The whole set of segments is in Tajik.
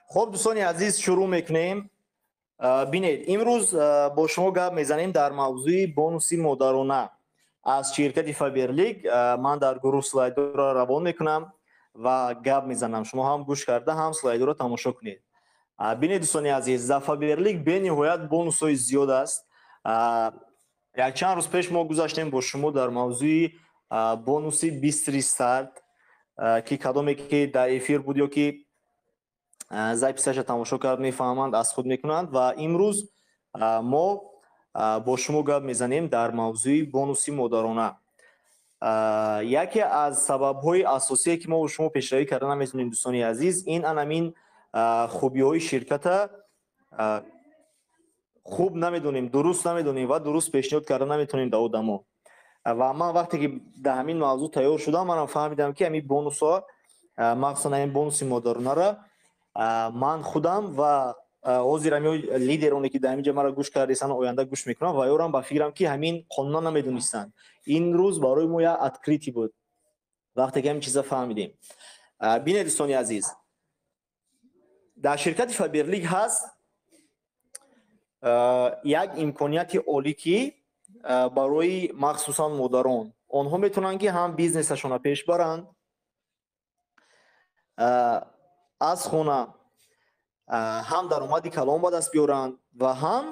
خب دوستان عزیز شروع میکنیم. بینید امروز با شما گپ میزنیم در موضوع بونوسی مدارونه از شرکت فایبرلیگ. من در گروه سلاید را روان میکنم و گپ میزنم، شما هم گوش کرده هم سلاید را تماشا کنید. بینید دوستان عزیز، در فایبرلیگ به نهایت بونوس های زیاد است. یک چند روز پیش ما گذاشتیم با شما در موضوع بونوسی 20 ریستارت که کدامی که در افیر بود یا که записаша тамошо кард мефаҳманд аз худ мекунанд ва имрӯз мо бо шумо гап мезанем дар мавзӯи бонуси модарона. яке аз сабабҳои асосие ки мо бо шумо пешравӣ карда наметавонем дӯстони азиз, ин анамин хубиҳои ширката хуб намедонем, дуруст намедонем ва дуруст пешниҳод карда наметавонем да одамо. ва ман вақте ки дар ҳамин мавзӯъ тайёр шудам, манам фаҳмидам ки ҳамин бонусҳо, махсусан ҳамин бонуси модаронаро ман худам ва ҳозир ҳамин лидероне ки дар ҳамин ҷо маро гӯш кардесанд оянда гӯш мекунам ва ёрам ба фикрам ки ҳамин қонуна намедонистанд. ин рӯз барои мо як откритӣ буд вақте ки ҳамин чиза фаҳмидем. бинед дӯстони азиз, дар ширкати файберлиг ҳаст як имконияти олӣ ки барои махсусан модарон онҳо метавонанд ки ҳам бизнесашонро пеш баранд, аз хона ҳам даромади калон ба даст биёранд ва ҳам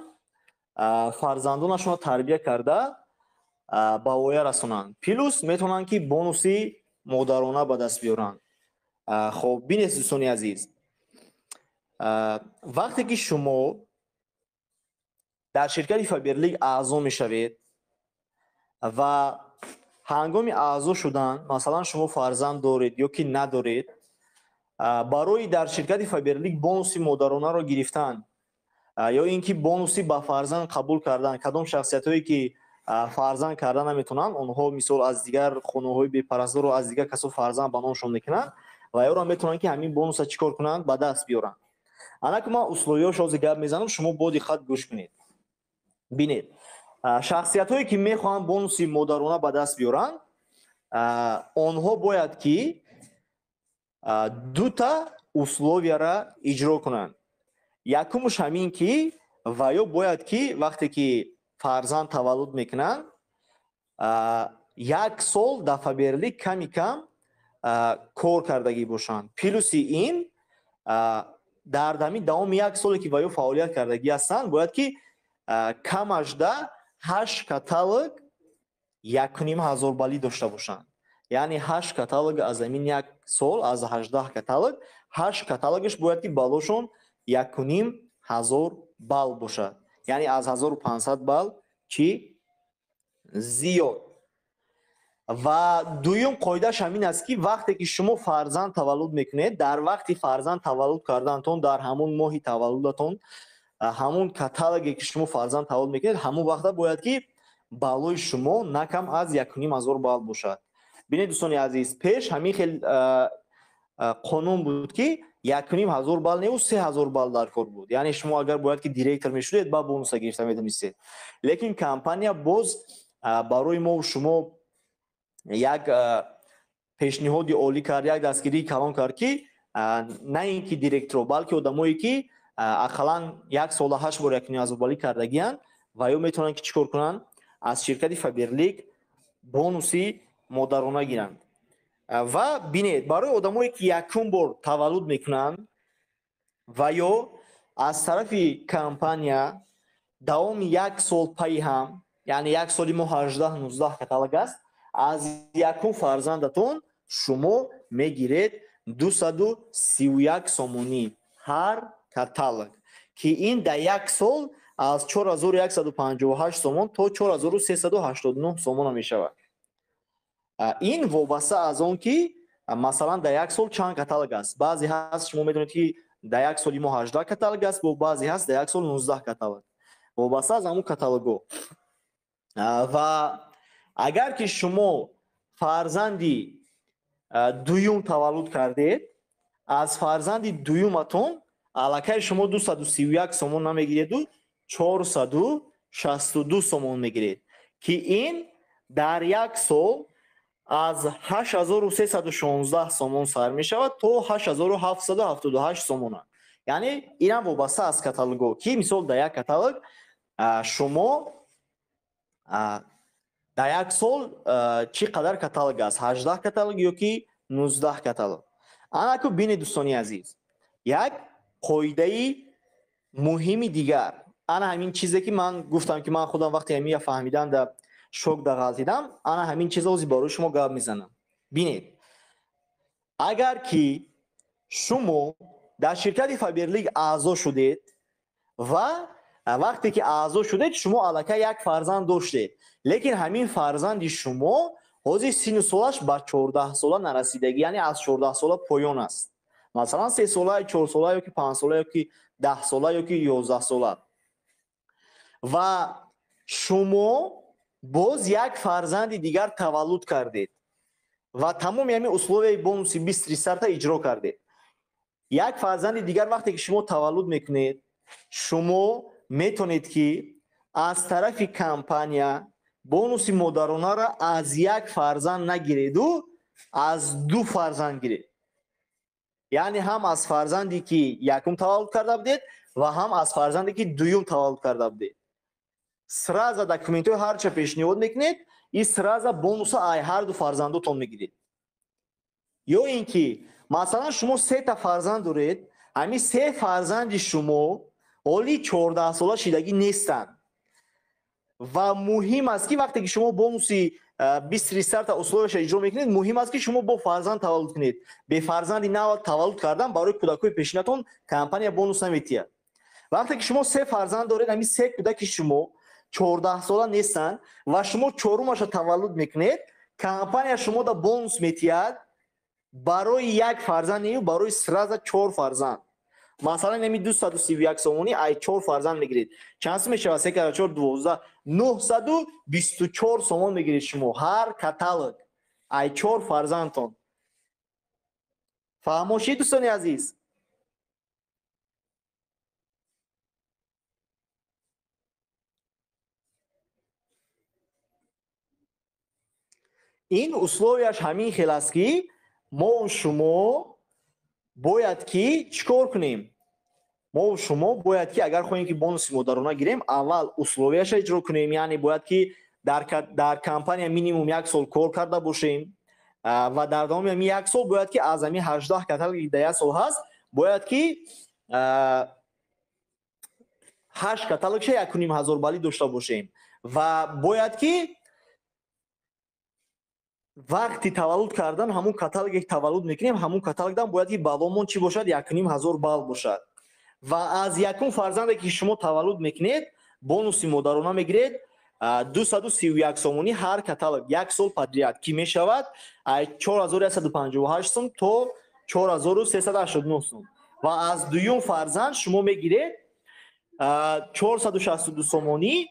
фарзандонашонро тарбия карда ба воя расонанд. плюс метавонанд ки бонуси модарона ба даст биёранд. хоб бинед дӯстони азиз, вақте ки шумо дар ширкати файберлиг аъзо мешавед ва ҳангоми аъзо шудан, масалан шумо фарзанд доред ё ки надоред, барои дар ширкати файберлиг бонуси модаронаро гирифтан ё ин ки бонуси ба фарзанд қабул кардан, кадом шахсиятҳое ки фарзанд карда наметавонанд, онҳо мисол аз дигар хонаҳои бепараздору аз дигар касо фарзанд ба номшон мекунанд ва ёро метавонанд ки ҳамин бонуса чӣ кор кунанд, ба даст биёранд. ана ки ман условиҳош ҳозир гап мезанам, шумо бо диққат гӯш кунед. бинед, шахсиятҳое ки мехоҳанд бонуси модарона ба даст биёранд, онҳо бояд ки дута условияра иҷро кунанд. якумш ҳамин ки ваё бояд ки вақте ки фарзанд таваллуд мекунанд, як сол дар файберлиг ками кам кор кардагӣ бошанд. плюси ин дар давоми як соле ки ваё фаъолият кардагӣ ҳастанд, бояд ки камаш да 8 каталог 1500 балӣ дошта бошанд. яъне 8 каталог аз амин як сол, аз 18 каталог 8 каталогаш бояд ки балошон 1500 бал бошад. яъне аз 1500 бал чи зиёд. ва дуюм қоидааш ҳамин аст ки вақте ки шумо фарзанд таваллуд мекунед, дар вақти фарзанд таваллуд карданатон, дар ҳамон моҳи таваллудатон, ҳамон каталоге ки шумо фарзанд таваллуд мекунед, ҳамон вақта бояд ки балои шумо на кам аз 1500 бал бошад. бинед дӯстони азиз, пеш ҳамин хел қонун буд ки 1500 бал не 3000 бал дар кор буд. яъне шумо агар бояд ки директор мешудед, ба бонуса гирифта метавонистед. лекин компания боз барои мо шумо як пешниҳоди олӣ кард, як дастгирии калон кард ки на ин ки директор, балки одамое ки ақаллан як сола 8 бор 1500 балӣ кардагиянд ва ё метавонанд ки чӣ кор кунанд, аз ширкати файберлиг бонуси модарона гиранд. ва бинед, барои одамое ки якум бор таваллуд мекунанд ва ё аз тарафи компания давоми як сол пайи ҳам, яъне як соли мо 18-19 каталог аст, аз якум фарзандатон шумо мегиред 231 сомонӣ ҳар каталог, ки ин дар як сол аз 4158 сомон то 4389 сомона мешавад. ин вобаста аз он ки масалан дар як сол чанд каталог аст. баъзе ҳаст шумо медонед ки дар як соли мо 18 каталог аст, бо баъзе ҳаст дар як сол 19 каталог. вобаста аз ҳамун каталогҳо. ва агар ки шумо фарзанди дуюм таваллуд кардед, аз фарзанди дуюматон аллакай шумо 231 сомон намегиреду 462 сомон мегиред, ки ин дар як сол аз 8316 сомон сар мешавад то 8778 сомона, یعنی اینا وابسته از کاتالوگو کی مثال در یک کاتالوگ شما در یک سال چی قدر کاتالوگ است 18 کاتالوگ یا کی 19 کاتالوگ. انا کو بین دوستانی عزیز یک قاعده مهمی دیگر انا همین چیزی که من گفتم که من خودم وقتی همین فهمیدم در شوک در غلطیدم انا همین چیزا از برای شما گپ میزنم. ببینید اگر که شما در شرکت فایبرلیگ اعضا شدید و وقتی که اعضا شدید شما الکی یک فرزند داشتید لیکن همین فرزند شما حوزه سن و سالش به 14 ساله نرسیدگی یعنی از 14 ساله پایان است. مثلا 3 ساله 4 ساله یا که 5 ساله یا که 10 ساله یا که 11 ساله و شما باز یک فرزند دیگر تولد کردید و تمام همین اصول بونوس 20% اجرا کردید. یک فرزند دیگر وقتی که شما تولد میکنید شما میتونید که از طرف کمپانی بونوس مادرانه را از یک فرزند نگیرید و از 2 فرزند گیرید. یعنی هم از فرزندی که یکم تولد کرده بودید و هم از فرزندی که دوم تولد کرده بودید. سرازا دکومنت های هر چه پیشنهاد میکنید این سرازا بونوس ای هر 2 فرزندتون میگیرید. یا اینکه مثلا شما 3 تا فرزند دارید همین 3 فرزند شما اولی 14 ساله شدگی نیستند و مهم است که وقتی که شما بونوسی 20% اصولش اجرا میکنید مهم است که شما با فرزند تولد کنید. به فرزندی نو تولد کردن برای کودکای پیشینتون کمپانی بونوس نمیتید. وقتی که شما 3 فرزند دارید همین 3 کودک شما 14 ساله نیستن و شما چهارمش تولد میکنید کمپانی شما دا بونوس میتید برای یک فرزند و برای سراز 4 فرزند. مثلا نمی 231 سومونی ای 4 فرزند میگیرید چند میشه 3 4 12 924 سومون میگیرید شما هر کاتالوگ ای 4 فرزندتون. فهموشید دوستان عزیز؟ این اصولش همین خیلی است که ما و شما باید که چیکار کنیم؟ ما و شما باید که اگر خواهیم که بونوس مادرانه گیریم اول اصولش اجرا کنیم. یعنی باید که در کمپانی مینیموم 1 سال کار کرده باشیم و در دام همین 1 سال باید که از همین 18 کاتالوگ در 1 سال هست باید که 8 کاتالوگش 1.5 بالی داشته باشیم و باید که وقتی تولد کردن همون کاتالوگ تولد میکنیم همون کاتالوگ دام باید که بالامون چی باشد 1.5 بال باشد و از یکم فرزندی که شما تولد میکنید بونوس مادرانه میگیرید 231 سومونی هر کاتالوگ 1 سال پدریت که میشود 4158 سوم تا 4389 سوم و از دوم فرزند شما میگیرید 462 سومونی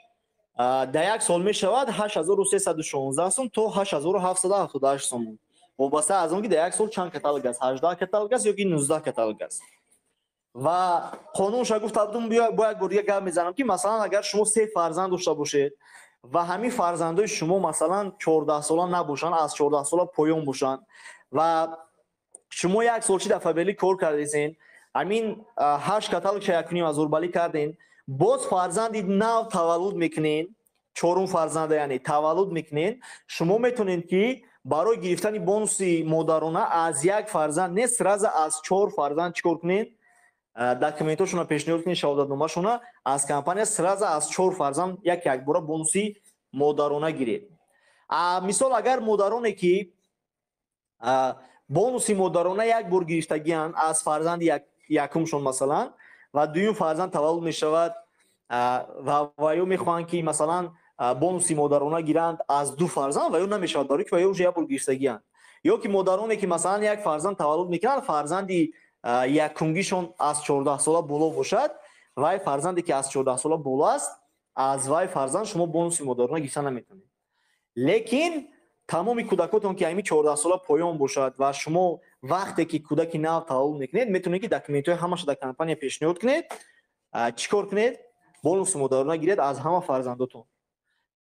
در 1 سال میشود 8316 سوم تا 8778 سوم وابسته از اون که در 1 سال چند کاتالوگ است 18 کاتالوگ است یا که 19 کاتالوگ است. و قانون شا گفته بودم باید گریه گپ میزنم که مثلا اگر شما 3 فرزند داشته باشید و همین فرزندای شما مثلا 14 ساله نباشن از 14 ساله پایان باشن و شما 1 سال چی در فایبرلیگ کار کردین همین 8 کاتالوگ 1.5 بالی کردین باز فرزندی نو تولد میکنین 4 فرزند یعنی تولد میکنین شما میتونین که برای گرفتن بونوس مادرانه از 1 فرزند نه سراز از 4 فرزند چیکار کنین داکومنتاشون پیشنهاد کنین شهادتنامه‌شون از کمپانی سراز از 4 فرزند یک بار بونوسی مادرانه گیرید. مثال اگر مادرانه که بونوسی مادرانه یک بار گرفتگیان از فرزند یکمشون مثلا و دوم فرزند تولد میشود و یا میخوان که مثلا بونوسی مادرانه گیرند از 2 فرزند و یا نمیشود برای که یا یک بار گرفتگیان یا که مادرانه که مثلا یک فرزند تولد میکنن فرزندی یکمگیشون از 14 ساله بالا باشد و فرزندی که از 14 ساله بالا است از وای فرزند شما بونوسی مادرانه گرفتن نمیتونید. لیکن تمام کودکاتون که همین 14 ساله پایان باشد و شما وقتی که کودک نو تولد میکنید میتونید که داکومنت های همش در کمپانی پیشنهاد کنید چیکار کنید بونوس مادرانه گیرید از همه فرزنداتون